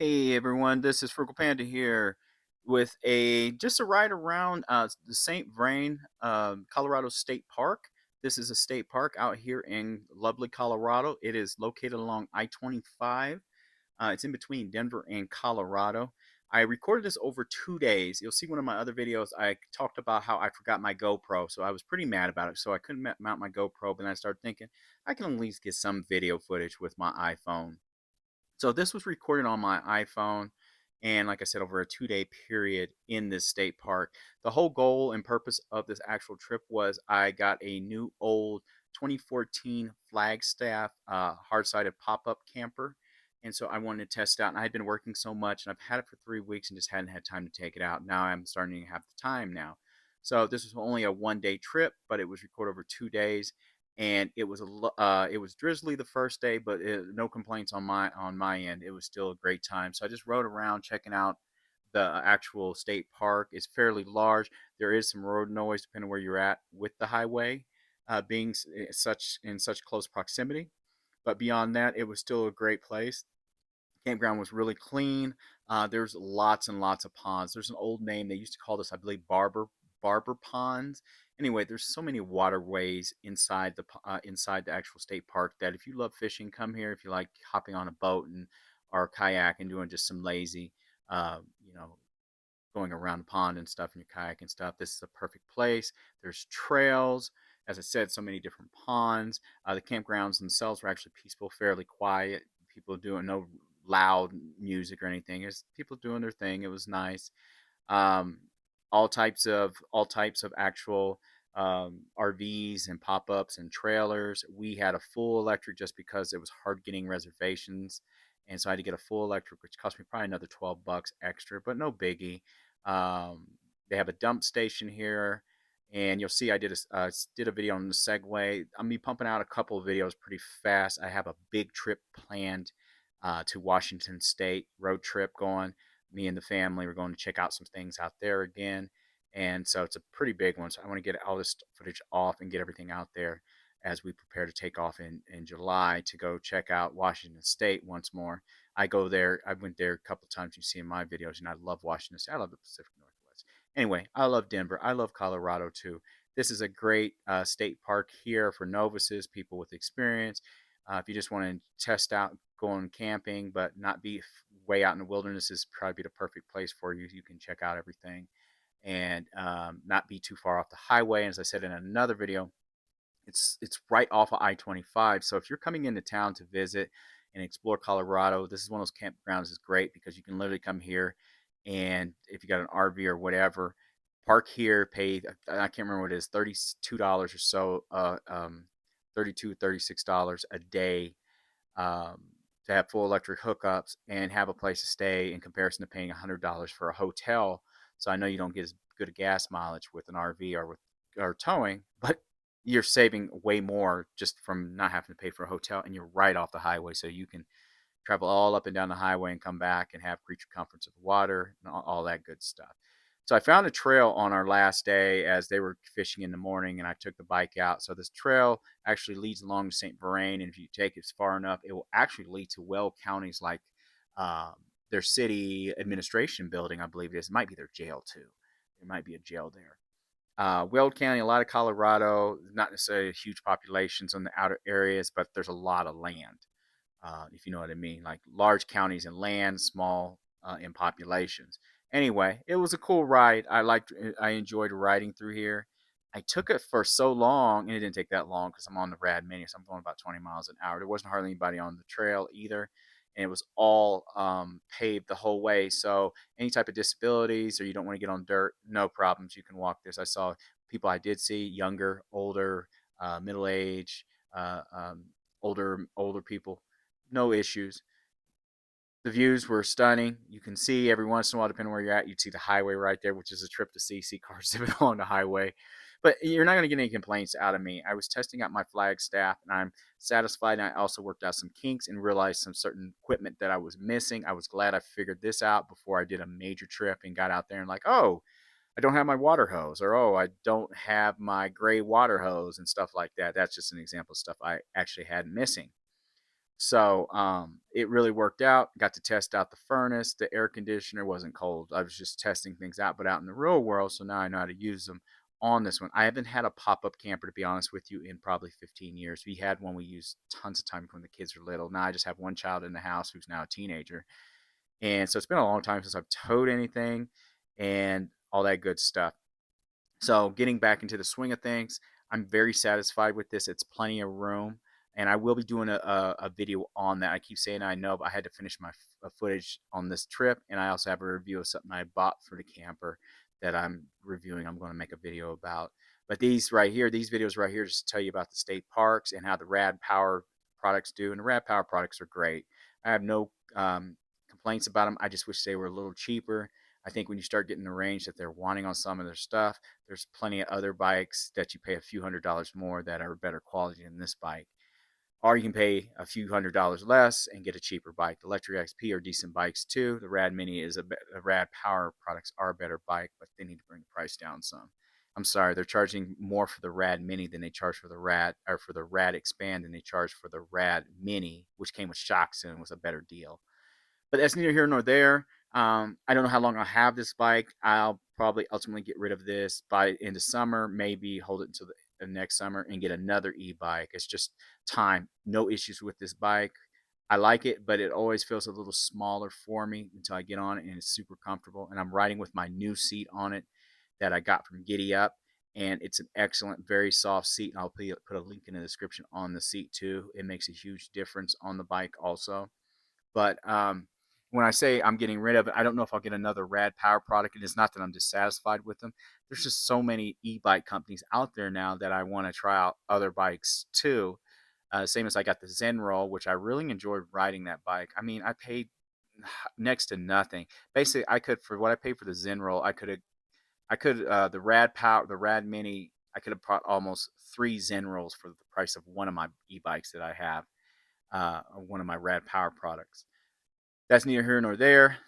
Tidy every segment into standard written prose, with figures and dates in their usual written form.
Hey everyone, this is Frugal Panda here with just a ride around the St Vrain, Colorado State Park. This is a state park out here in lovely Colorado. It is located along I-25. It's in between Denver and Colorado. I recorded this over 2 days. You'll see one of my other videos. I talked about how I forgot my GoPro, so I was pretty mad about it. So I couldn't mount my GoPro, but then I started thinking I can at least get some video footage with my iPhone. So this was recorded on my iPhone, and like I said, over a 2 day period in this state park. The whole goal and purpose of this actual trip was I got a new old 2014 Flagstaff hard-sided pop-up camper. And so I wanted to test it out. And I had been working so much, and I've had it for 3 weeks and just hadn't had time to take it out. Now I'm starting to have the time now. So this was only a 1 day trip, but it was recorded over 2 days, and it was drizzly the first day, but no complaints on my end. It was still a great time. So I just rode around checking out the actual state park. It's fairly large. There is some road noise depending where you're at with the highway, being such in such close proximity. But beyond that, it was still a great place. Campground was really clean. There's lots and lots of ponds. There's an old name they used to call this, I believe, Barber Ponds. Anyway, there's so many waterways inside the actual state park that if you love fishing, come here. If you like hopping on a boat and or kayak and doing just some lazy, uh, you know, going around the pond and stuff in your kayak and stuff, this is a perfect place. There's trails. As I said, so many different ponds. The campgrounds themselves were actually peaceful, fairly quiet. People doing no loud music or anything. It's people doing their thing. It was nice. Um, all types of actual RVs and pop-ups and trailers. We had a full electric just because it was hard getting reservations, and so I had to get a full electric, which cost me probably another $12 extra, but no biggie. They have a dump station here, and you'll see I did a video on the Segway. I'm be pumping out a couple of videos pretty fast. I have a big trip planned to Washington State, road trip going. Me and the family were going to check out some things out there again, and so it's a pretty big one. So I want to get all this footage off and get everything out there as we prepare to take off in July to go check out Washington State once more. I go there. I went there a couple of times. You see in my videos, and I love Washington State. I love the Pacific Northwest. Anyway, I love Denver. I love Colorado too. This is a great state park here for novices, people with experience. If you just want to test out going camping, but not be way out in the wilderness, is probably the perfect place for you. You can check out everything and not be too far off the highway. As I said in another video, it's right off of I-25. So if you're coming into town to visit and explore Colorado, this is one of those campgrounds is great because you can literally come here, and if you got an RV or whatever, park here, pay I can't remember what it is, $32 or so, 32 $36 a day, um, to have full electric hookups and have a place to stay in comparison to paying $100 for a hotel. So I know you don't get as good a gas mileage with an RV or with or towing, but you're saving way more just from not having to pay for a hotel, and you're right off the highway, so you can travel all up and down the highway and come back and have creature comforts of water and all that good stuff. So I found a trail on our last day as they were fishing in the morning, and I took the bike out. So this trail actually leads along to St Vrain, and if you take it far enough, it will actually lead to Weld counties like um, their city administration building, I believe it is. It might be their jail too. There might be a jail there. Weld County, a lot of Colorado, not necessarily huge populations in the outer areas, but there's a lot of land, if you know what I mean, like large counties in land, small in populations. Anyway, it was a cool ride. I enjoyed riding through here. I took it for so long, and it didn't take that long because I'm on the Rad Mini, so I'm going about 20 miles an hour. There wasn't hardly anybody on the trail either, and it was all paved the whole way. So any type of disabilities or you don't want to get on dirt, no problems. You can walk this. I saw people I did see, younger, older, middle age, uh, um, older people, no issues. The views were stunning. You can see every once in a while, depending where you're at, you'd see the highway right there, which is a trip to see cars zipping along the highway. But you're not going to get any complaints out of me. I was testing out my Flagstaff, and I'm satisfied. And I also worked out some kinks and realized some certain equipment that I was missing. I was glad I figured this out before I did a major trip and got out there and like, oh, I don't have my water hose, or oh, I don't have my gray water hose and stuff like that. That's just an example of stuff I actually had missing. So it really worked out. Got to test out the furnace. The air conditioner wasn't cold. I was just testing things out, but out in the real world. So now I know how to use them on this one. I haven't had a pop-up camper, to be honest with you, in probably 15 years. We had one we used tons of time when the kids were little. Now I just have one child in the house who's now a teenager. And so it's been a long time since I've towed anything and all that good stuff. So getting back into the swing of things, I'm very satisfied with this. It's plenty of room, and I will be doing a video on that. I keep saying I know, but I had to finish my footage on this trip, and I also have a review of something I bought for the camper that I'm reviewing. I'm going to make a video about. But these right here, these videos right here, just to tell you about the state parks and how the Rad Power products do. And the Rad Power products are great. I have no complaints about them. I just wish they were a little cheaper. I think when you start getting the range that they're wanting on some of their stuff, there's plenty of other bikes that you pay a few $100s more that are better quality than this bike. Or you can pay a few $100s less and get a cheaper bike. The Electric XP are decent bikes too. The Rad Mini is a Rad Power products are a better bike, but they need to bring the price down some. I'm sorry, they're charging more for the Rad Mini than they charge for the Rad Expand than they charge for the Rad Mini, which came with shocks and was a better deal. But that's neither here nor there. I don't know how long I'll have this bike. I'll probably ultimately get rid of this by into summer, maybe hold it until the next summer and get another e-bike. It's just time. No issues with this bike. I like it, but it always feels a little smaller for me until I get on it, and it's super comfortable. And I'm riding with my new seat on it that I got from Giddy Up, and it's an excellent, very soft seat. And I'll put a link in the description on the seat too. It makes a huge difference on the bike also. But when I say I'm getting rid of it, I don't know if I'll get another Rad Power product. And it's not that I'm dissatisfied with them. There's just so many e-bike companies out there now that I want to try out other bikes too. Same as I got the Zenroll, which I really enjoyed riding that bike. I mean, I paid next to nothing. Basically, I could for what I paid for the Zenroll, the Rad Power, the Rad Mini. I could have bought almost 3 Zenrolls for the price of one of my e-bikes that I have, one of my Rad Power products. That's neither here nor there.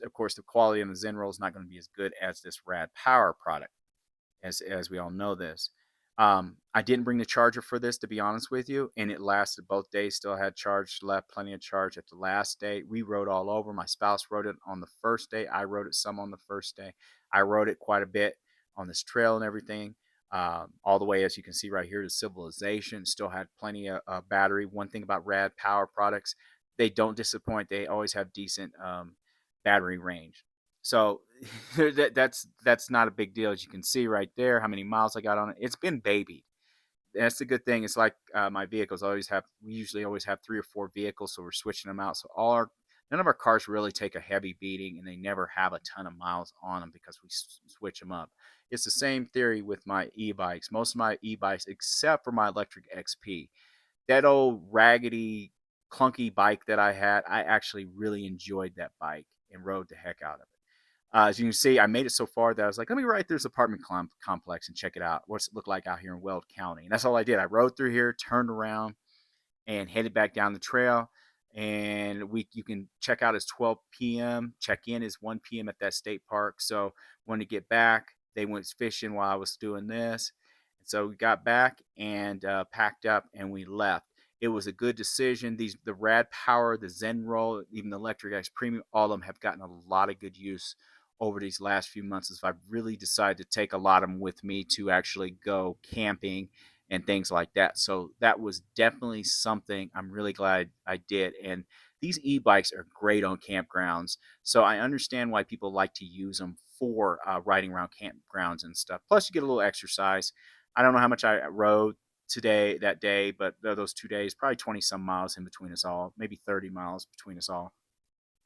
Of course, the quality on the Zenroll is not going to be as good as this Rad Power product, as we all know this. I didn't bring the charger for this, to be honest with you, and it lasted both days. Still had charge left, plenty of charge at the last day. We rode all over. My spouse rode it on the first day. I rode it some on the first day. I rode it quite a bit on this trail and everything. All the way, as you can see right here, to Civilization. Still had plenty of battery. One thing about Rad Power products, they don't disappoint. They always have decent battery range. So that's not a big deal. As you can see right there, how many miles I got on it. It's been babied. That's the good thing. It's like my vehicles. We usually always have 3 or 4 vehicles, so we're switching them out. So none of our cars really take a heavy beating, and they never have a ton of miles on them because we switch them up. It's the same theory with my e-bikes. Most of my e-bikes, except for my electric XP, that old raggedy, clunky bike that I had, I actually really enjoyed that bike and rode the heck out of it. As you can see, I made it so far that I was like, let me ride through this apartment complex and check it out. What's it look like out here in Weld County? And that's all I did. I rode through here, turned around, and headed back down the trail. And you can check out as 12 p.m. Check in is 1 p.m. at that state park. So when to get back, they went fishing while I was doing this. And so we got back and packed up and we left. It was a good decision. The Rad Power, the Zenroll, even the Electric X Premium, all of them have gotten a lot of good use over these last few months as I've really decided to take a lot of them with me to actually go camping and things like that. So that was definitely something I'm really glad I did. And these e-bikes are great on campgrounds. So I understand why people like to use them for riding around campgrounds and stuff. Plus, you get a little exercise. I don't know how much I rode that day, but those 2 days, probably 20 some miles in between us all, maybe 30 miles between us all.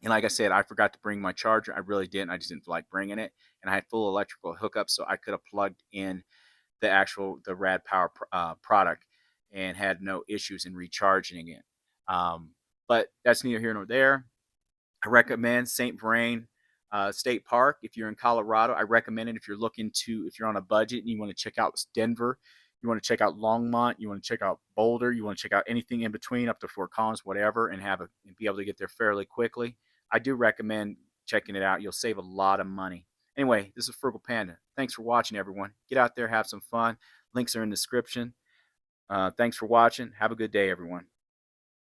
And like I said, I forgot to bring my charger. I really didn't. I just didn't feel like bringing it. And I had full electrical hookup, so I could have plugged in the Rad Power product and had no issues in recharging it. But that's neither here nor there. I recommend St Vrain State Park if you're in Colorado. I recommend it if if you're on a budget and you want to check out Denver, you want to check out Longmont, you want to check out Boulder, you want to check out anything in between up to Fort Collins, whatever, and be able to get there fairly quickly. I do recommend checking it out. You'll save a lot of money. Anyway, this is Frugal Panda. Thanks for watching, everyone. Get out there, have some fun. Links are in the description. Thanks for watching. Have a good day, everyone.